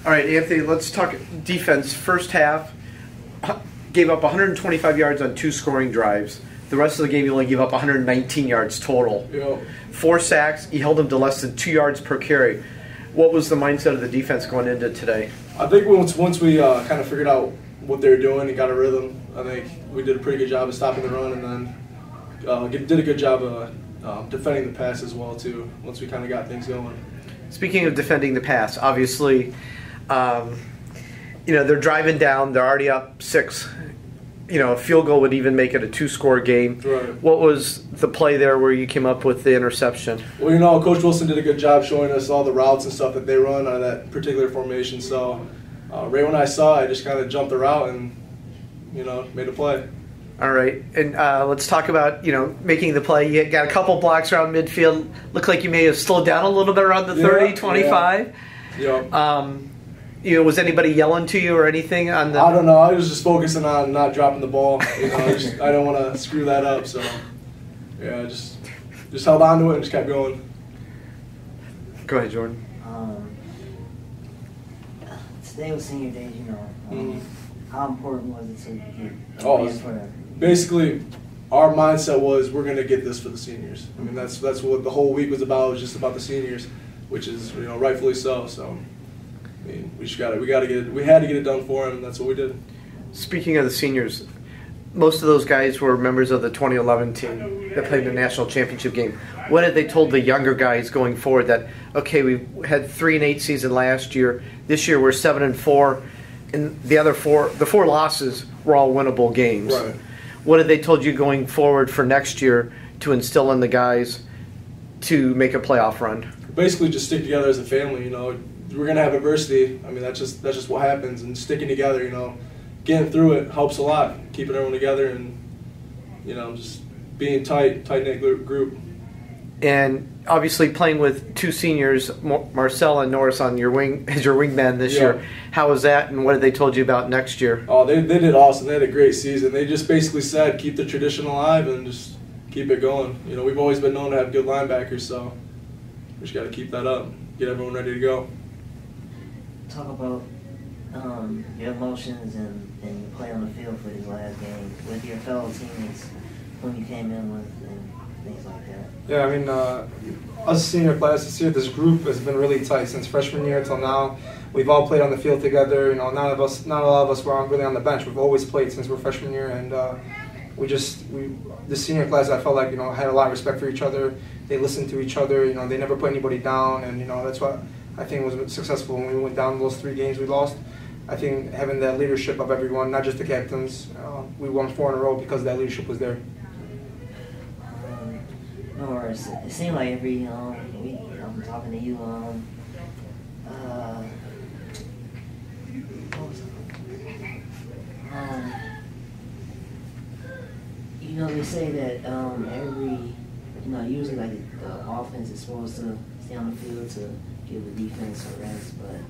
All right, Anthony, let's talk defense. First half, gave up 125 yards on 2 scoring drives. The rest of the game, you only gave up 119 yards total. Yeah. 4 sacks. You held them to less than 2 yards per carry. What was the mindset of the defense going into today? I think once we kind of figured out what they were doing and got a rhythm, I think we did a pretty good job of stopping the run, and then did a good job of defending the pass as well too. Once we kind of got things going. Speaking of defending the pass, obviously, they're driving down. They're already up 6. A field goal would even make it a 2-score game. Right. What was the play there where you came up with the interception? Well, Coach Wilson did a good job showing us all the routes and stuff that they run on that particular formation. So right when I saw it, I just kind of jumped the route and, made a play. All right. And let's talk about, making the play. You got a couple blocks around midfield. Looked like you may have slowed down a little bit around the 30, 25. Yeah. Was anybody yelling to you or anything on the? I don't know. I was just focusing on not dropping the ball. I don't want to screw that up. So, yeah, just held on to it and just kept going. Go ahead, Jordan. Today was senior day, How important was it to get a for that? Basically, our mindset was we're going to get this for the seniors. I mean, that's what the whole week was about. It was just about the seniors, which is rightfully so. So. I mean, we had to get it done for him, and that's what we did. Speaking of the seniors, most of those guys were members of the 2011 team that played the national championship game. What had they told the younger guys going forward that, okay, we had 3-8 season last year. This year we're 7-4, and the 4 losses were all winnable games. Right. What had they told you going forward for next year to instill in the guys to make a playoff run? Basically, just stick together as a family. We're gonna have adversity. I mean, that's just what happens. And sticking together, getting through it helps a lot. Keeping everyone together and just being tight-knit group. And obviously, playing with 2 seniors, Marcel and Norris, on your wing as your wingman this year. How was that? And what had they told you about next year? Oh, they did awesome. They had a great season. They just basically said keep the tradition alive and just keep it going. We've always been known to have good linebackers, so we just got to keep that up. Get everyone ready to go. Talk about your emotions and your play on the field for this last game with your fellow teammates, whom you came in with, and things like that. Yeah, I mean, us senior class this year, this group has been really tight since freshman year till now. We've all played on the field together. Not a lot of us were really on the bench. We've always played since we're freshman year, and the senior class, I felt like had a lot of respect for each other. They listened to each other. They never put anybody down, and that's what I think was successful when we went down those 3 games we lost. I think having that leadership of everyone, not just the captains, we won 4 in a row because that leadership was there. Norris, it seemed like every week I'm talking to you. They say that usually like the offense is supposed to stay on the field to give the defense a rest, but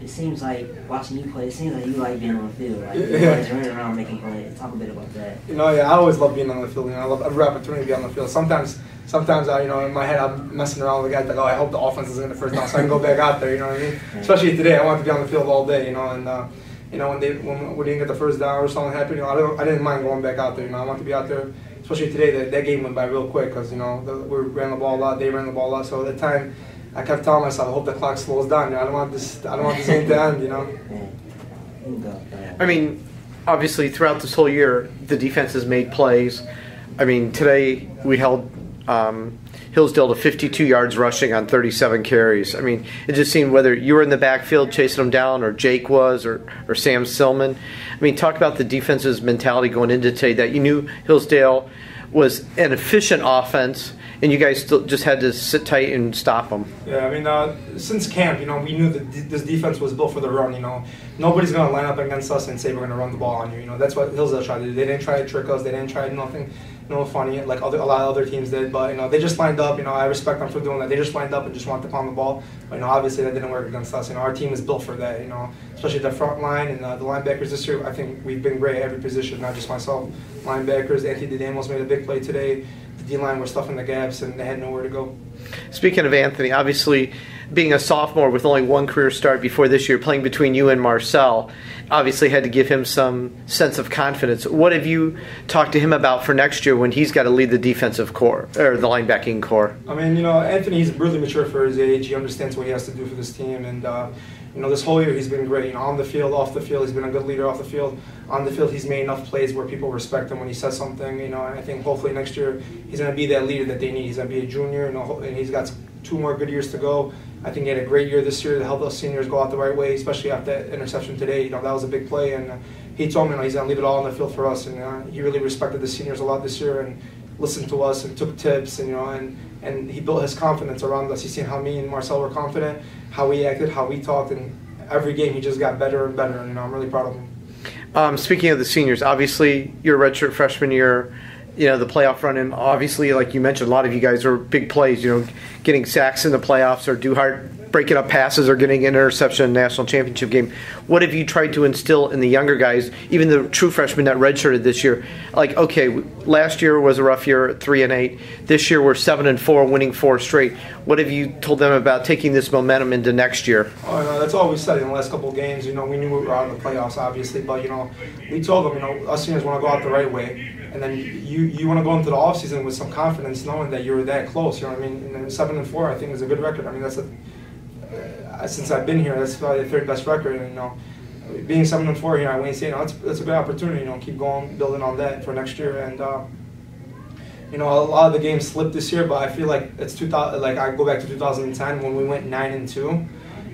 it seems like watching you play, it seems like you like being on the field. Like you're always running around making plays. Talk a bit about that. I always love being on the field. I love every opportunity to be on the field. Sometimes I, in my head, I'm messing around with the guys like, I hope the offense is in the first down so I can go back out there. You know what I mean? Right. Especially today, I wanted to be on the field all day. When we didn't get the first down or something happened, I didn't mind going back out there. I wanted to be out there. Especially today, that game went by real quick because we ran the ball a lot. They ran the ball a lot. So at that time, I kept telling myself, I hope the clock slows down. I don't want this game to end. I mean, obviously, throughout this whole year, the defense has made plays. I mean, today we held Hillsdale to 52 yards rushing on 37 carries. I mean, it just seemed whether you were in the backfield chasing them down or Jake was or Sam Silman. I mean, talk about the defense's mentality going into today that you knew Hillsdale was an efficient offense and you guys still just had to sit tight and stop them. Yeah, I mean, since camp, we knew that this defense was built for the run. Nobody's going to line up against us and say we're going to run the ball on you. That's what Hillsdale tried to do. They didn't try to trick us. They didn't try nothing, funny like a lot of other teams did. But they just lined up. I respect them for doing that. They just lined up and just wanted to pound the ball. But obviously that didn't work against us. Our team is built for that. Especially the front line and the linebackers this year. I think we've been great at every position, not just myself. Linebackers, Anthony DeDamos made a big play today. The D-line were stuffing the gaps and they had nowhere to go. Speaking of Anthony, obviously being a sophomore with only one career start before this year, playing between you and Marcel, obviously had to give him some sense of confidence. What have you talked to him about for next year when he's got to lead the defensive core, or the linebacking core? I mean, Anthony, he's really mature for his age. He understands what he has to do for this team, and this whole year he's been great. On the field, off the field, he's been a good leader off the field. On the field, he's made enough plays where people respect him when he says something. And I think hopefully next year he's going to be that leader that they need. He's going to be a junior, and he's got 2 more good years to go. I think he had a great year this year to help those seniors go out the right way, especially after that interception today. That was a big play, and he told me he's going to leave it all on the field for us. And he really respected the seniors a lot this year and listened to us and took tips. And he built his confidence around us. He's seen how me and Marcel were confident, how we acted, how we talked, and every game he just got better and better. And I'm really proud of him. Speaking of the seniors, obviously your redshirt freshman year, the playoff run, and obviously, like you mentioned, a lot of you guys are big plays, getting sacks in the playoffs or breaking up passes or getting an interception in the national championship game. What have you tried to instill in the younger guys, even the true freshmen that redshirted this year? Like, okay, last year was a rough year at 3-8. This year we're 7-4, winning 4 straight. What have you told them about taking this momentum into next year? Oh, no, that's all we said in the last couple of games. We knew we were out of the playoffs, obviously, but we told them, us seniors want to go out the right way. And then you want to go into the offseason with some confidence, knowing that you're that close. You know what I mean? And 7-4, I think, is a good record. I mean, that's since I've been here, that's probably the 3rd best record. And being 7-4 here at Wayne State, that's a good opportunity. Keep going, building on that for next year. And a lot of the games slipped this year, but I feel like it's 2000. Like I go back to 2010 when we went 9-2.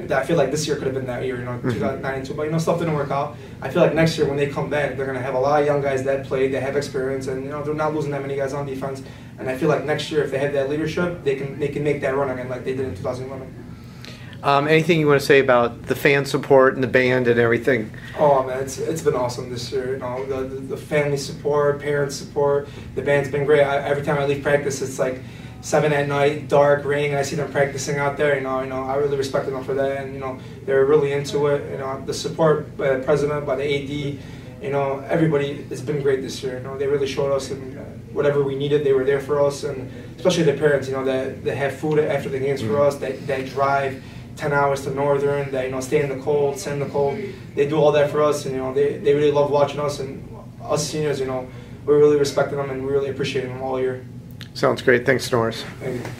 I feel like this year could have been that year, 2009-2. But stuff didn't work out. I feel like next year when they come back, they're gonna have a lot of young guys that play, they have experience, and they're not losing that many guys on defense. And I feel like next year, if they have that leadership, they can make that run again like they did in 2011. Anything you want to say about the fan support and the band and everything? Oh man, it's been awesome this year. The family support, parents support, the band's been great. Every time I leave practice, it's like 7 at night, dark, raining, and I see them practicing out there. I really respected them for that, and they're really into it. The support by the president, by the AD, everybody, it's been great this year. They really showed us, and whatever we needed, they were there for us, and especially the parents. That have food after the games for us, that drive 10 hours to Northern, that stay in the cold, sit in the cold. They do all that for us, and they really love watching us, and us seniors. We really respected them, and we really appreciated them all year. Sounds great. Thanks, Norris. Thank you.